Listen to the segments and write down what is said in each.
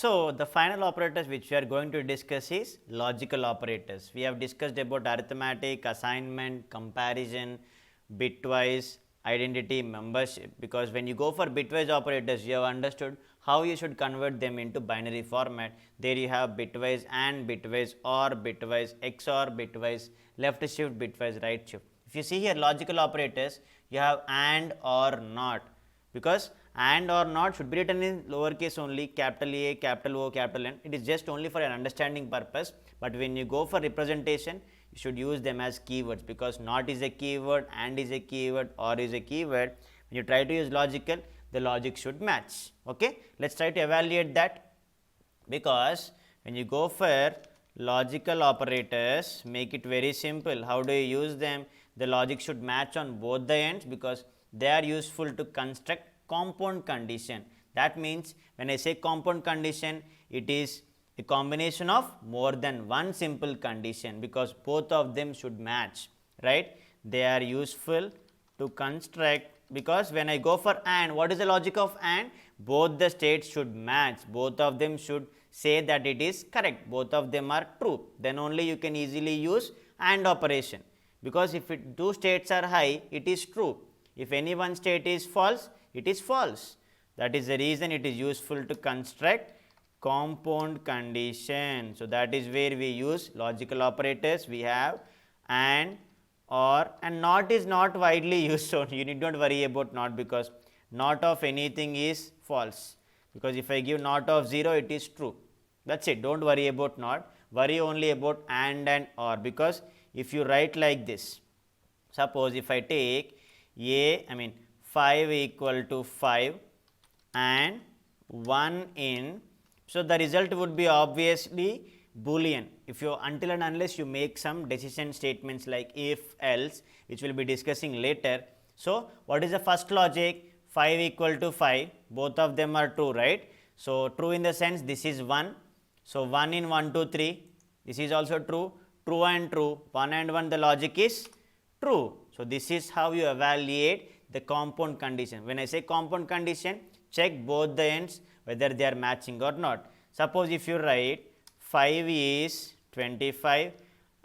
So, the final operators which we are going to discuss is logical operators. We have discussed about arithmetic, assignment, comparison, bitwise, identity, membership, because when you go for bitwise operators, you have understood how you should convert them into binary format. There you have bitwise and bitwise or bitwise XOR, bitwise left shift, bitwise right shift. If you see here logical operators, you have and or not, because and or not should be written in lowercase only, capital A, capital O, capital N. It is just only for an understanding purpose, but when you go for representation, you should use them as keywords, because not is a keyword, and is a keyword, or is a keyword. When you try to use logical, the logic should match. Okay, let's try to evaluate that, because when you go for logical operators, make it very simple. How do you use them? The logic should match on both the ends, because they are useful to construct compound condition. That means when I say compound condition, it is a combination of more than one simple condition, because both of them should match, right? They are useful to construct, because when I go for and, what is the logic of and? Both the states should match, both of them should say that it is correct, both of them are true, then only you can easily use and operation, because if two states are high, it is true. If any one state is false, it is false. That is the reason it is useful to construct compound condition. So, that is where we use logical operators. We have and, or, and not is not widely used. So, you need not worry about not, because not of anything is false, because if I give not of 0, it is true. That is it, do not worry about not, worry only about and or, because if you write like this, suppose if I take 5 equal to 5 and 1 in, so the result would be obviously Boolean. If you, until and unless you make some decision statements like if, else, which we will be discussing later. So, what is the first logic? 5 equal to 5, both of them are true, right? So, true in the sense this is 1. So, 1 in 1, 2, 3, this is also true, true and true, 1 and 1, the logic is true. So, this is how you evaluate the compound condition. When I say compound condition, check both the ends whether they are matching or not. Suppose if you write 5 is 25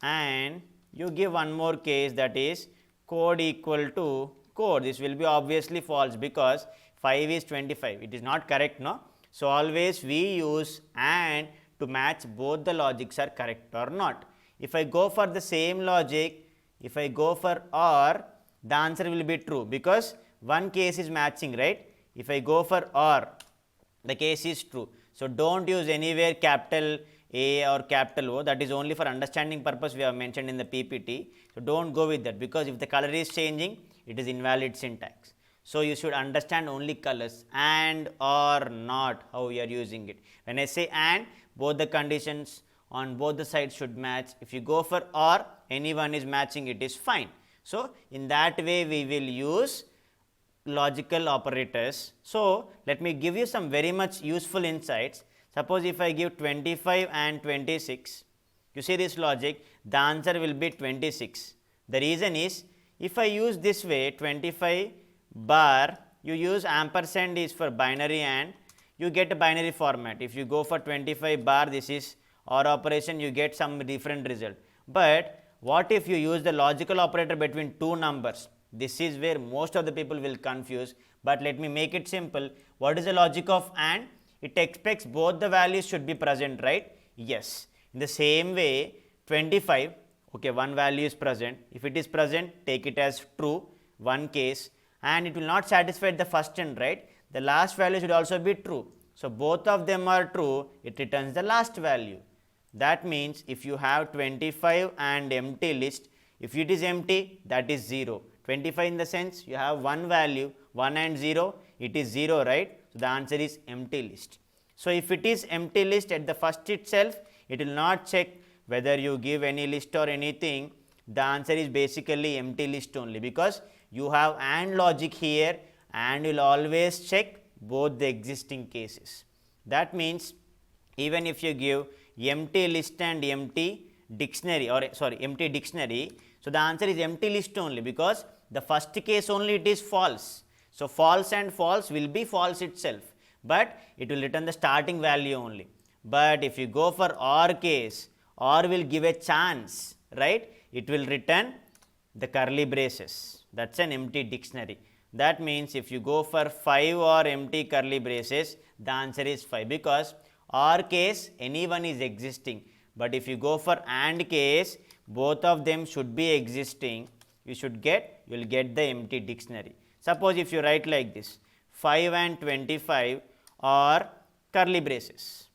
and you give one more case, that is code equal to code, this will be obviously false, because 5 is 25, it is not correct, no. So, always we use and to match both the logics are correct or not. If I go for the same logic, if I go for or, the answer will be true, because one case is matching, right. If I go for or, the case is true. So, do not use anywhere capital A or capital O, that is only for understanding purpose we have mentioned in the PPT. So, do not go with that, because if the color is changing, it is invalid syntax. So, you should understand only colors and or not, how we are using it. When I say and, both the conditions on both the sides should match. If you go for or, anyone is matching, it is fine. So, in that way we will use logical operators. So, let me give you some very much useful insights. Suppose if I give 25 and 26, you see this logic, the answer will be 26. The reason is, if I use this way 25 bar, you use ampersand is for binary and you get a binary format. If you go for 25 bar, this is or operation, you get some different result. But what if you use the logical operator between two numbers? This is where most of the people will confuse, but let me make it simple. What is the logic of and? It expects both the values should be present, right? Yes. In the same way, 25, okay, one value is present. If it is present, take it as true, one case, and it will not satisfy the first end, right? The last value should also be true. So, both of them are true, it returns the last value. That means, if you have 25 and empty list, if it is empty, that is 0. 25 in the sense you have one value, 1 and 0, it is 0, right? So, the answer is empty list. So, if it is empty list at the first itself, it will not check whether you give any list or anything, the answer is basically empty list only, because you have and logic here and will always check both the existing cases. That means, even if you give empty list and empty dictionary, or sorry, empty dictionary, so the answer is empty list only, because the first case only it is false. So, false and false will be false itself, but it will return the starting value only. But if you go for OR case, OR will give a chance, right? It will return the curly braces. That's an empty dictionary. That means if you go for 5 or empty curly braces, the answer is 5, because OR case anyone is existing. But if you go for AND case, both of them should be existing. You will get the empty dictionary. Suppose if you write like this, 5 and 25 are curly braces.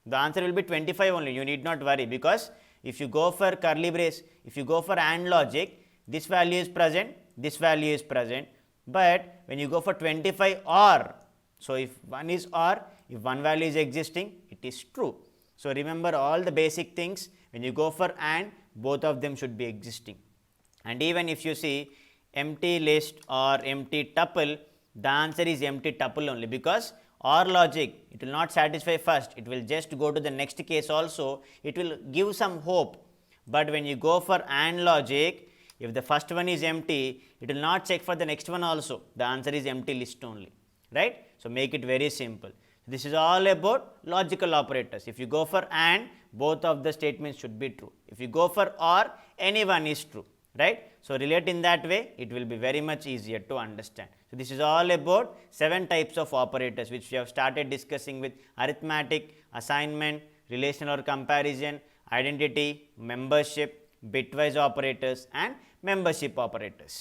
The answer will be 25 only. You need not worry, because if you go for curly brace, if you go for AND logic, this value is present, this value is present. But when you go for 25 OR, so if one is OR, if one value is existing, it is true. So remember all the basic things. When you go for AND, both of them should be existing. And even if you see empty list or empty tuple, the answer is empty tuple only, because OR logic, it will not satisfy first, it will just go to the next case also, it will give some hope. But when you go for AND logic, if the first one is empty, it will not check for the next one also, the answer is empty list only, right? So make it very simple. This is all about logical operators. If you go for AND, both of the statements should be true. If you go for OR, any one is true, right? So relate in that way, it will be very much easier to understand. So this is all about 7 types of operators, which we have started discussing with arithmetic, assignment, relational or comparison, identity, membership, bitwise operators and membership operators.